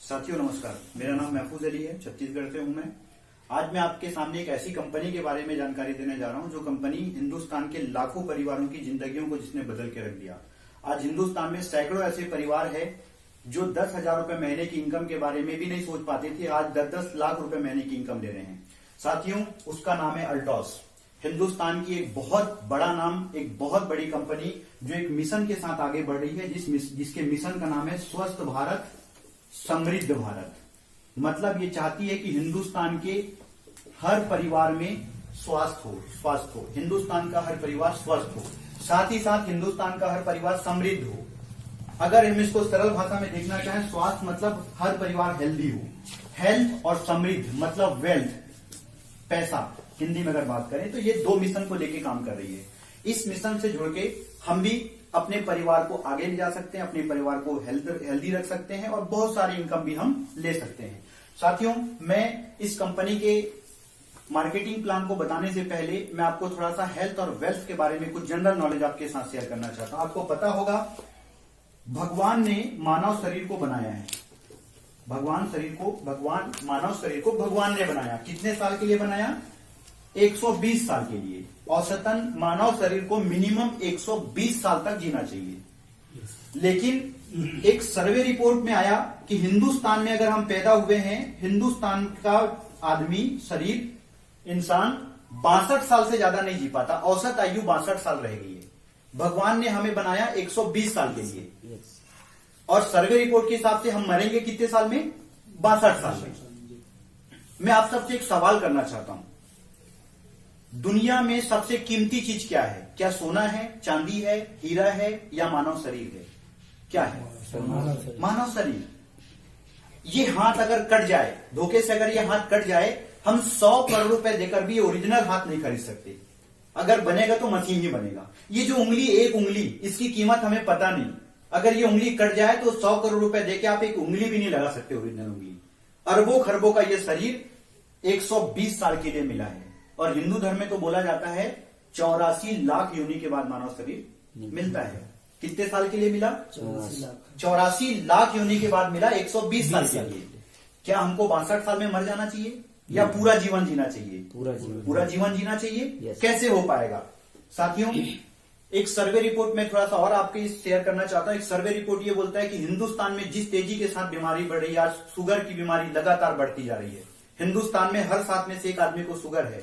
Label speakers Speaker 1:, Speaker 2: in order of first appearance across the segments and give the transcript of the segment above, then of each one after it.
Speaker 1: साथियों नमस्कार, मेरा नाम महफूज अली है, छत्तीसगढ़ से हूं मैं। आज मैं आपके सामने एक ऐसी कंपनी के बारे में जानकारी देने जा रहा हूं जो कंपनी हिंदुस्तान के लाखों परिवारों की जिंदगियों को जिसने बदल के रख दिया। आज हिंदुस्तान में सैकड़ों ऐसे परिवार है जो 10,000 रुपए महीने की इनकम के बारे में भी नहीं सोच पाते थे, आज 10-10 लाख रुपए महीने की इनकम ले रहे हैं। साथियों, उसका नाम है अल्टॉस। हिंदुस्तान की एक बहुत बड़ा नाम, एक बहुत बड़ी कंपनी जो एक मिशन के साथ आगे बढ़ रही है, जिसके मिशन का नाम है स्वस्थ भारत समृद्ध भारत। मतलब ये चाहती है कि हिंदुस्तान के हर परिवार में स्वास्थ्य हो, हिंदुस्तान का हर परिवार स्वस्थ हो, साथ ही साथ हिंदुस्तान का हर परिवार समृद्ध हो। अगर हम इसको सरल भाषा में देखना चाहें, स्वास्थ्य मतलब हर परिवार हेल्दी हो, हेल्थ और समृद्ध मतलब वेल्थ, पैसा हिंदी में अगर बात करें तो ये दो मिशन को लेके काम कर रही है। इस मिशन से जुड़ के हम भी अपने परिवार को आगे ले जा सकते हैं, अपने परिवार को हेल्दी रख सकते हैं और बहुत सारी इनकम भी हम ले सकते हैं। साथियों, मैं इस कंपनी के मार्केटिंग प्लान को बताने से पहले मैं आपको थोड़ा सा हेल्थ और वेल्थ के बारे में कुछ जनरल नॉलेज आपके साथ शेयर करना चाहता हूं। आपको पता होगा भगवान ने मानव शरीर को बनाया है। मानव शरीर को भगवान ने बनाया। कितने साल के लिए बनाया? 120 साल के लिए। औसतन मानव शरीर को मिनिमम 120 साल तक जीना चाहिए। लेकिन एक सर्वे रिपोर्ट में आया कि हिंदुस्तान में अगर हम पैदा हुए हैं, हिंदुस्तान का आदमी शरीर इंसान 62 साल से ज्यादा नहीं जी पाता। औसत आयु 62 साल रह गई है। भगवान ने हमें बनाया 120 साल के लिए और सर्वे रिपोर्ट के हिसाब से हम मरेंगे कितने साल में? 62 साल में। मैं आप सबसे एक सवाल करना चाहता हूं, दुनिया में सबसे कीमती चीज क्या है? क्या सोना है, चांदी है, हीरा है या मानव शरीर है? क्या है? मानव शरीर। ये हाथ अगर कट जाए, धोखे से अगर ये हाथ कट जाए, हम 100 करोड़ रुपए देकर भी ओरिजिनल हाथ नहीं खरीद सकते। अगर बनेगा तो मशीन ही बनेगा। ये जो उंगली, एक उंगली, इसकी कीमत हमें पता नहीं। अगर ये उंगली कट जाए तो 100 करोड़ रुपए देके आप एक उंगली भी नहीं लगा सकते, ओरिजिनल उंगली। अरबों खरबों का ये शरीर 120 साल के लिए मिला है। और हिंदू धर्म में तो बोला जाता है 84 लाख योनि के बाद मानव शरीर मिलता है। कितने साल के लिए मिला? 84 लाख योनि के बाद मिला, 120 साल के लिए। क्या हमको 62 साल में मर जाना चाहिए या पूरा जीवन जीना चाहिए? पूरा जीवन जीना चाहिए। कैसे हो पाएगा? साथियों, एक सर्वे रिपोर्ट में थोड़ा सा और आपके शेयर करना चाहता हूं। एक सर्वे रिपोर्ट ये बोलता है कि हिंदुस्तान में जिस तेजी के साथ बीमारी बढ़ रही है, आज शुगर की बीमारी लगातार बढ़ती जा रही है। हिंदुस्तान में हर 7 में से एक आदमी को शुगर है।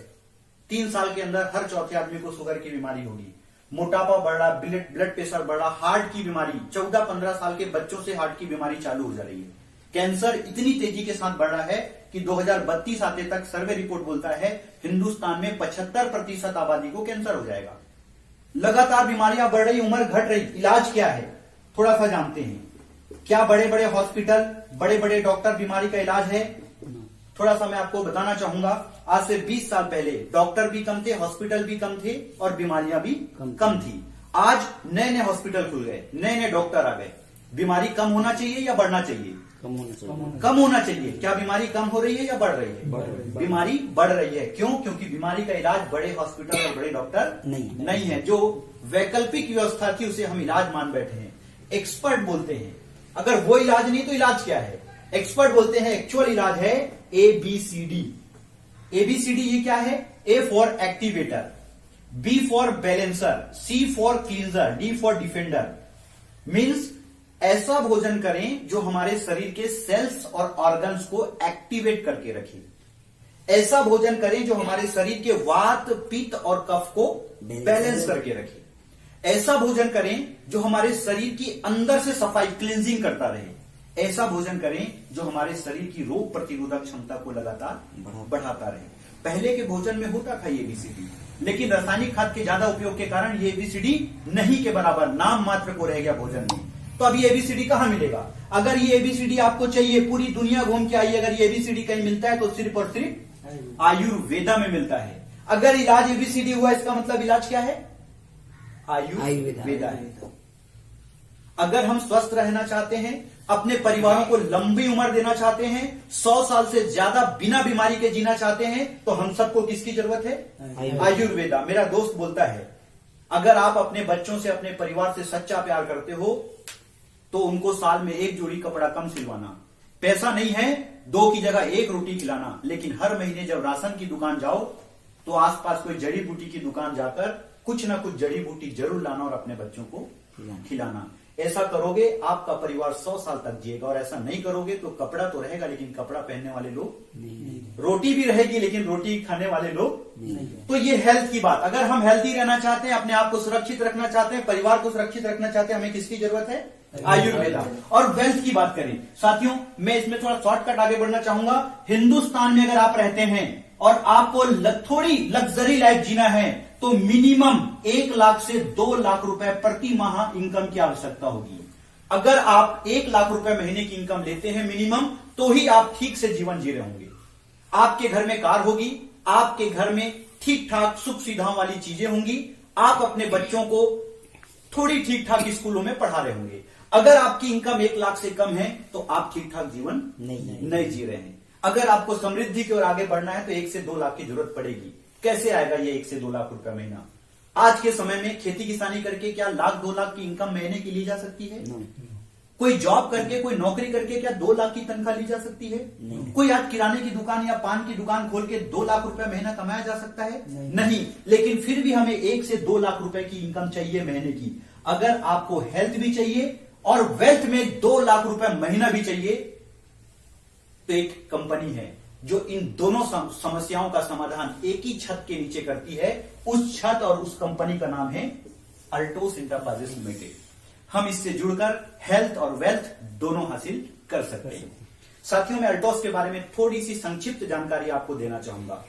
Speaker 1: 3 साल के अंदर हर चौथे आदमी को शुगर की बीमारी होगी। मोटापा बढ़ रहा, ब्लड प्रेशर बढ़ रहा, हार्ट की बीमारी, 14-15 साल के बच्चों से हार्ट की बीमारी चालू हो जा रही है। कैंसर इतनी तेजी के साथ बढ़ रहा है कि 2032 आते तक सर्वे रिपोर्ट बोलता है हिंदुस्तान में 75% आबादी को कैंसर हो जाएगा। लगातार बीमारियां बढ़ रही, उम्र घट रही। इलाज क्या है? थोड़ा सा जानते हैं। क्या बड़े बड़े हॉस्पिटल, बड़े बड़े डॉक्टर बीमारी का इलाज है? थोड़ा सा मैं आपको बताना चाहूंगा। आज से 20 साल पहले डॉक्टर भी कम थे, हॉस्पिटल भी कम थे और बीमारियां भी कम थी। आज नए नए हॉस्पिटल खुल गए, नए नए डॉक्टर आ गए। बीमारी कम होना चाहिए या बढ़ना चाहिए? कम होना चाहिए। क्या बीमारी कम हो रही है या बढ़ रही है? बीमारी बढ़ रही है। क्यों? क्योंकि बीमारी का इलाज बड़े हॉस्पिटल और बड़े डॉक्टर नहीं है। जो वैकल्पिक व्यवस्था थी उसे हम इलाज मान बैठे हैं। एक्सपर्ट बोलते हैं अगर वो इलाज नहीं तो इलाज क्या है? एक्सपर्ट बोलते हैं एक्चुअल इलाज है ABCD। ABCD ये क्या है? A for activator, B for balancer, C for cleanser, D for defender. Means ऐसा भोजन करें जो हमारे शरीर के सेल्स और ऑर्गन्स को एक्टिवेट करके रखे। ऐसा भोजन करें जो हमारे शरीर के वात, पित्त और कफ को बैलेंस करके रखे। ऐसा भोजन करें जो हमारे शरीर की अंदर से सफाई, क्लींजिंग करता रहे। ऐसा भोजन करें जो हमारे शरीर की रोग प्रतिरोधक क्षमता को लगातार बढ़ाता रहे। पहले के भोजन में होता था ये ABCD, लेकिन रासायनिक खाद के ज्यादा उपयोग के कारण ये ABCD नहीं के बराबर, नाम मात्र को रह गया भोजन में। तो अब ये ABCD कहां मिलेगा? अगर ये ABCD आपको चाहिए, पूरी दुनिया घूम के आइए, अगर ये ABCD कहीं मिलता है तो सिर्फ और सिर्फ आयुर्वेदा में मिलता है। अगर इलाज ABCD हुआ, इसका मतलब इलाज क्या है? आयुर्वेदा है। अगर हम स्वस्थ रहना चाहते हैं, अपने परिवारों को लंबी उम्र देना चाहते हैं, 100 साल से ज्यादा बिना बीमारी के जीना चाहते हैं, तो हम सबको किसकी जरूरत है? आयुर्वेदा। मेरा दोस्त बोलता है अगर आप अपने बच्चों से, अपने परिवार से सच्चा प्यार करते हो तो उनको साल में 1 जोड़ी कपड़ा कम सिलवाना, पैसा नहीं है 2 की जगह 1 रोटी खिलाना, लेकिन हर महीने जब राशन की दुकान जाओ तो आसपास कोई जड़ी बूटी की दुकान जाकर कुछ ना कुछ जड़ी बूटी जरूर लाना और अपने बच्चों को खिलाना। ऐसा करोगे आपका परिवार 100 साल तक जिएगा, और ऐसा नहीं करोगे तो कपड़ा तो रहेगा लेकिन कपड़ा पहनने वाले लोग नहीं, रोटी भी रहेगी लेकिन रोटी खाने वाले लोग नहीं। तो ये हेल्थ की बात, अगर हम हेल्थी रहना चाहते हैं, अपने आप को सुरक्षित रखना चाहते हैं, परिवार को सुरक्षित रखना चाहते हैं, हमें किसकी जरूरत है? आयुर्वेदा। और वेल्थ की बात करें साथियों, मैं इसमें थोड़ा शॉर्टकट आगे बढ़ना चाहूंगा। हिंदुस्तान में अगर आप रहते हैं और आपको थोड़ी लग्जरी लाइफ जीना है तो मिनिमम 1 लाख से 2 लाख रुपए प्रति माह इनकम की आवश्यकता होगी। अगर आप 1 लाख रुपए महीने की इनकम लेते हैं मिनिमम, तो ही आप ठीक से जीवन जी रहे होंगे। आपके घर में कार होगी, आपके घर में ठीक ठाक सुख सुविधाओं वाली चीजें होंगी, आप अपने बच्चों को थोड़ी ठीक ठाक स्कूलों में पढ़ा रहे होंगे। अगर आपकी इनकम 1 लाख से कम है तो आप ठीक ठाक जीवन नहीं जी रहे हैं। अगर आपको समृद्धि की ओर आगे बढ़ना है तो 1 से 2 लाख की जरूरत पड़ेगी। कैसे आएगा ये 1 से 2 लाख रुपए महीना? आज के समय में खेती किसानी करके क्या 1 लाख 2 लाख की इनकम महीने की ली जा सकती है? कोई जॉब करके, कोई नौकरी करके क्या 2 लाख की तनख्वाह ली जा सकती है? कोई आज किराने की दुकान या पान की दुकान खोल के 2 लाख रुपए महीना कमाया जा सकता है? नहीं। लेकिन फिर भी हमें 1 से 2 लाख रुपए की इनकम चाहिए महीने की। अगर आपको हेल्थ भी चाहिए और वेल्थ में 2 लाख रुपए महीना भी चाहिए तो एक कंपनी है जो इन दोनों समस्याओं का समाधान एक ही छत के नीचे करती है। उस छत और उस कंपनी का नाम है अल्टोस एंटरप्राइजेस लिमिटेड। हम इससे जुड़कर हेल्थ और वेल्थ दोनों हासिल कर सकते हैं। साथियों, मैं अल्टोस के बारे में थोड़ी सी संक्षिप्त जानकारी आपको देना चाहूंगा।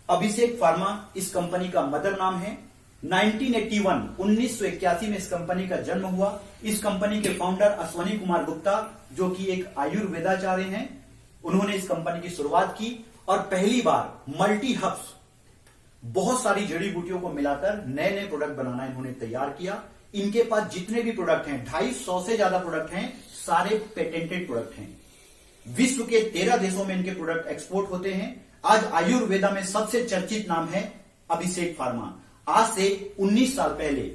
Speaker 1: अभिषेक फार्मा इस कंपनी का मदर नाम है। 1981 में इस कंपनी का जन्म हुआ। इस कंपनी के फाउंडर अश्वनी कुमार गुप्ता, जो कि एक आयुर्वेदाचार्य हैं, उन्होंने इस कंपनी की शुरुआत की और पहली बार मल्टी हर्ब्स, बहुत सारी जड़ी बूटियों को मिलाकर नए नए प्रोडक्ट बनाना इन्होंने तैयार किया। इनके पास जितने भी प्रोडक्ट हैं, 250 से ज्यादा प्रोडक्ट हैं, सारे पेटेंटेड प्रोडक्ट हैं। विश्व के 13 देशों में इनके प्रोडक्ट एक्सपोर्ट होते हैं। आज आयुर्वेदा में सबसे चर्चित नाम है अभिषेक फार्मा। आज से 19 साल पहले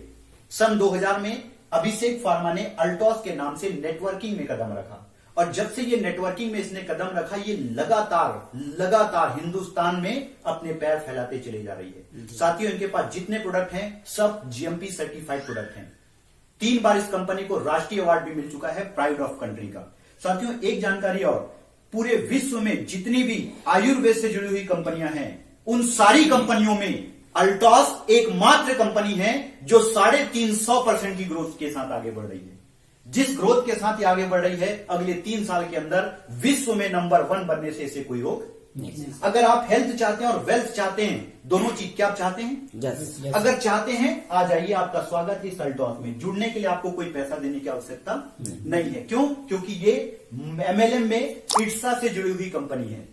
Speaker 1: सन 2000 में अभिषेक फार्मा ने अल्टोस के नाम से नेटवर्किंग में कदम रखा, और जब से ये नेटवर्किंग में इसने कदम रखा, ये लगातार हिंदुस्तान में अपने पैर फैलाते चले जा रही है। साथियों, इनके पास जितने प्रोडक्ट हैं सब जीएमपी सर्टिफाइड प्रोडक्ट हैं। 3 बार इस कंपनी को राष्ट्रीय अवार्ड भी मिल चुका है प्राइड ऑफ कंट्री का। साथियों, एक जानकारी और, पूरे विश्व में जितनी भी आयुर्वेद से जुड़ी हुई कंपनियां हैं, उन सारी कंपनियों में अल्टोस एकमात्र कंपनी है जो 350% की ग्रोथ के साथ आगे बढ़ रही है। जिस ग्रोथ के साथ ये आगे बढ़ रही है, अगले 3 साल के अंदर विश्व में नंबर 1 बनने से इसे कोई रोक नहीं। अगर आप हेल्थ चाहते हैं और वेल्थ चाहते हैं, दोनों चीज क्या आप चाहते हैं? yes. अगर चाहते हैं, आ जाइए, आपका स्वागत है इस अल्टोस में। जुड़ने के लिए आपको कोई पैसा देने की आवश्यकता नहीं है। क्यों? क्योंकि ये एमएलएम में इट्सा से जुड़ी हुई कंपनी है,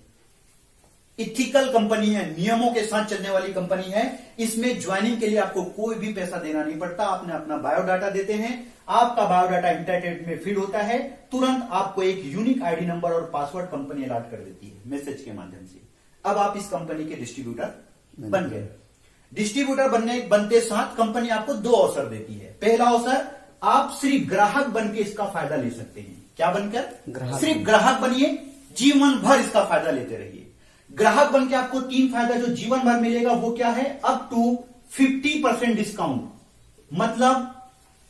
Speaker 1: इथिकल कंपनी है, नियमों के साथ चलने वाली कंपनी है। इसमें ज्वाइनिंग के लिए आपको कोई भी पैसा देना नहीं पड़ता। आपने अपना बायोडाटा देते हैं, आपका बायोडाटा इंटरनेट में फीड होता है, तुरंत आपको एक यूनिक आईडी नंबर और पासवर्ड कंपनी अलॉट कर देती है मैसेज के माध्यम से। अब आप इस कंपनी के डिस्ट्रीब्यूटर बन गए। डिस्ट्रीब्यूटर बनते साथ कंपनी आपको 2 अवसर देती है। पहला अवसर, आप सिर्फ ग्राहक बन के इसका फायदा ले सकते हैं। क्या बनकर? सिर्फ ग्राहक बनिए, जीवन भर इसका फायदा लेते रहिए। ग्राहक बन के आपको 3 फायदा जो जीवन भर मिलेगा वो क्या है? Up to 50% discount. मतलब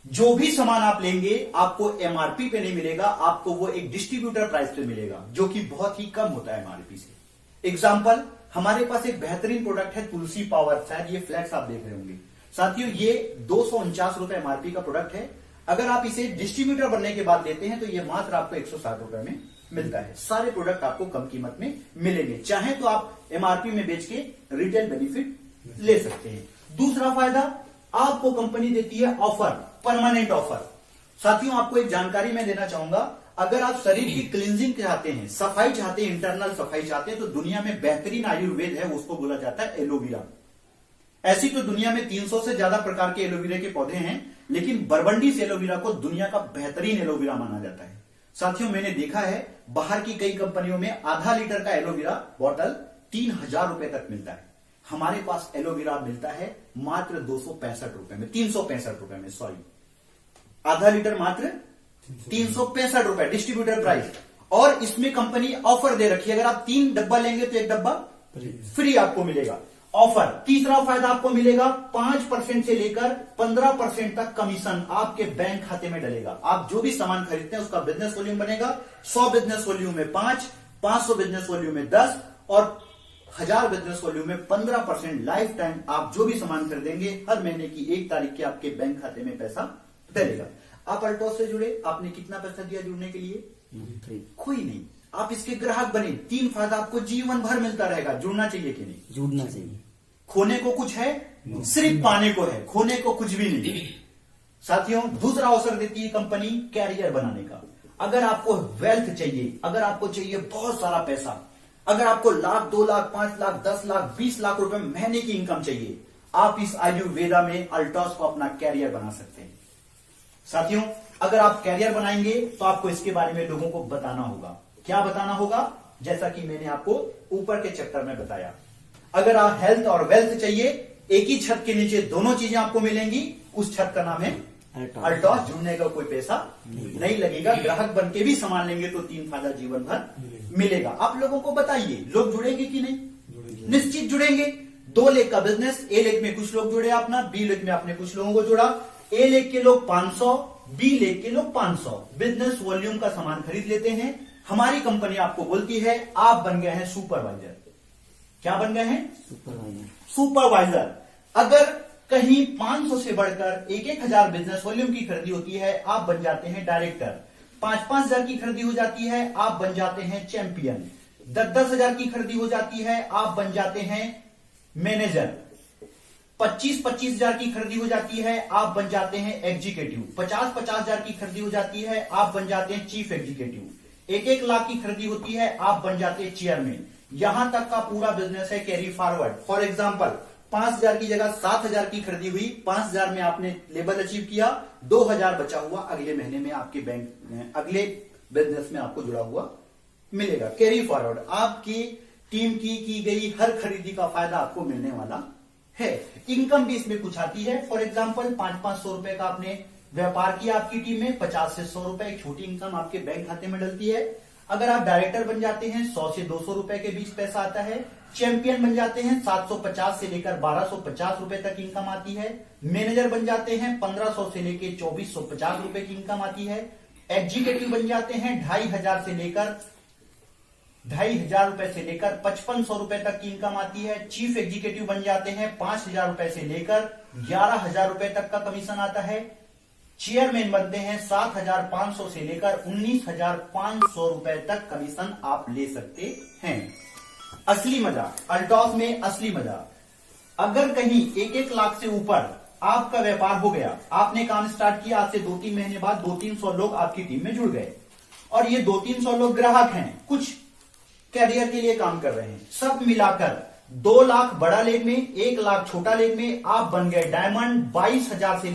Speaker 1: जो भी सामान आप लेंगे आपको एमआरपी पे नहीं मिलेगा, आपको वो एक डिस्ट्रीब्यूटर प्राइस पे मिलेगा, जो कि बहुत ही कम होता है एमआरपी से। एग्जाम्पल, हमारे पास एक बेहतरीन प्रोडक्ट है तुलसी पावर, शायद ये फ्लैक्स आप देख रहे होंगे। साथियों, ये 249 रुपए एमआरपी का प्रोडक्ट है। अगर आप इसे डिस्ट्रीब्यूटर बनने के बाद लेते हैं तो ये मात्र आपको 160 रुपए में मिलता है। सारे प्रोडक्ट आपको कम कीमत में मिलेंगे। चाहे तो आप एमआरपी में बेच के रिटेल बेनिफिट ले सकते हैं। दूसरा फायदा, आपको कंपनी देती है ऑफर, परमानेंट ऑफर। साथियों, आपको एक जानकारी मैं देना चाहूंगा, अगर आप शरीर की क्लींजिंग चाहते हैं, सफाई चाहते हैं, इंटरनल सफाई चाहते हैं, तो दुनिया में बेहतरीन आयुर्वेद है, उसको बोला जाता है एलोवेरा। ऐसी तो दुनिया में 300 से ज्यादा प्रकार के एलोवेरा के पौधे हैं, लेकिन बरबंडीस एलोवेरा को दुनिया का बेहतरीन एलोवेरा माना जाता है। साथियों, मैंने देखा है बाहर की कई कंपनियों में आधा लीटर का एलोवेरा बॉटल 3000 रुपए तक मिलता है। हमारे पास एलोवेरा मिलता है मात्र 265 रुपए में, 365 रुपए में, सॉरी, आधा लीटर मात्र 365 रुपए डिस्ट्रीब्यूटर प्राइस। और इसमें कंपनी ऑफर दे रखी है, अगर आप 3 डब्बा लेंगे तो 1 डब्बा फ्री आपको मिलेगा। ऑफर, तीसरा फायदा आपको मिलेगा 5% से लेकर 15% तक कमीशन आपके बैंक खाते में डलेगा। आप जो भी सामान खरीदते हैं उसका बिजनेस वॉल्यूम बनेगा, 100 बिजनेस वॉल्यूम में 5, 500 बिजनेस वॉल्यूम में 10 और 1000 बिजनेस वॉल्यूम में 15% लाइफ टाइम आप जो भी सामान खरीदेंगे हर महीने की 1 तारीख के आपके बैंक खाते में पैसा डलेगा। आप अल्टॉस से जुड़े, आपने कितना पैसा दिया जुड़ने के लिए? कोई नहीं। आप इसके ग्राहक बने, 3 फायदा आपको जीवन भर मिलता रहेगा। जुड़ना चाहिए कि नहीं?
Speaker 2: जुड़ना चाहिए।
Speaker 1: खोने को कुछ है, सिर्फ पाने को है, खोने को कुछ भी नहीं। साथियों, दूसरा अवसर देती है कंपनी कैरियर बनाने का। अगर आपको वेल्थ चाहिए, अगर आपको चाहिए बहुत सारा पैसा, अगर आपको लाख, 2 लाख, 5 लाख, 10 लाख, 20 लाख रुपए महीने की इनकम चाहिए, आप इस आयुर्वेदा में अल्टॉस को अपना कैरियर बना सकते हैं। साथियों, अगर आप कैरियर बनाएंगे तो आपको इसके बारे में लोगों को बताना होगा। क्या बताना होगा? जैसा कि मैंने आपको ऊपर के चैप्टर में बताया, अगर आप हेल्थ और वेल्थ चाहिए, एक ही छत के नीचे दोनों चीजें आपको मिलेंगी, उस छत का नाम है अल्टॉस। जुड़ने का कोई पैसा नहीं लगेगा, ग्राहक बन के भी सामान लेंगे तो 3 फायदा जीवन भर मिलेगा। आप लोगों को बताइए, लोग जुड़ेंगे कि नहीं? निश्चित जुड़ेंगे। 2 लेख का बिजनेस, A लेख में कुछ लोग जुड़े अपना, B लेख में आपने कुछ लोगों को जोड़ा। A लेख के लोग 500, B लेख के लोग 500 बिजनेस वॉल्यूम का सामान खरीद लेते हैं। हमारी कंपनी आपको बोलती है आप बन गए हैं सुपरवाइजर। क्या बन गए हैं? सुपरवाइजर। अगर कहीं 500 से बढ़कर 1,000 बिजनेस वॉल्यूम की खरीदी होती है, आप बन जाते हैं डायरेक्टर। 5,000 हजार की खरीदी हो जाती है, आप बन जाते हैं चैंपियन। 10,000 हजार की खरीदी हो जाती है, आप बन जाते हैं मैनेजर। 25,000 हजार की खरीदी हो जाती है, आप बन जाते हैं एग्जीक्यूटिव। 50,000 हजार की खरीदी हो जाती है, आप बन जाते हैं चीफ एग्जीक्यूटिव। 1 लाख की खरीदी होती है, आप बन जाते हैं चेयरमैन। यहां तक का पूरा बिजनेस है कैरी फॉरवर्ड। फॉर एग्जांपल, 5,000 की जगह 7,000 की खरीदी हुई, 5,000 में आपने लेवल अचीव किया, 2,000 बचा हुआ अगले महीने में आपके बैंक अगले बिजनेस में आपको जुड़ा हुआ मिलेगा। कैरी फॉरवर्ड, आपकी टीम की गई हर खरीदी का फायदा आपको मिलने वाला है। इनकम भी इसमें कुछ आती है। फॉर एग्जाम्पल, 500-500 रुपए का आपने व्यापार किया आपकी टीम में, 50 से 100 रुपए एक छोटी इनकम आपके बैंक खाते में डलती है। अगर आप डायरेक्टर बन जाते हैं, 100 से 200 रुपए के बीच पैसा आता है। चैंपियन बन जाते हैं, 750 से लेकर 1,250 रुपए तक इनकम आती है। मैनेजर बन जाते हैं, 1,500 से लेकर 2,450 रुपए की इनकम आती है। एग्जीक्यूटिव बन जाते हैं, 2,500 से लेकर 5,500 रुपए तक की इनकम आती है। चीफ एग्जीक्यूटिव बन जाते हैं, 5,000 रुपए से लेकर 11,000 रुपए तक का कमीशन आता है। चेयरमैन बनते हैं, 7,500 से लेकर 19,500 रुपए तक कमीशन आप ले सकते हैं। असली मजा, अल्टॉस में असली मजा, अगर कहीं 1 लाख से ऊपर आपका व्यापार हो गया, आपने काम स्टार्ट किया, आज से 2-3 महीने बाद 200-300 लोग आपकी टीम में जुड़ गए और ये 200-300 लोग ग्राहक हैं, कुछ कैरियर के लिए काम कर रहे हैं। सब मिलाकर 2 लाख बड़ा लेग में, 1 लाख छोटा लेग में आप बन गए डायमंड। 22,000 से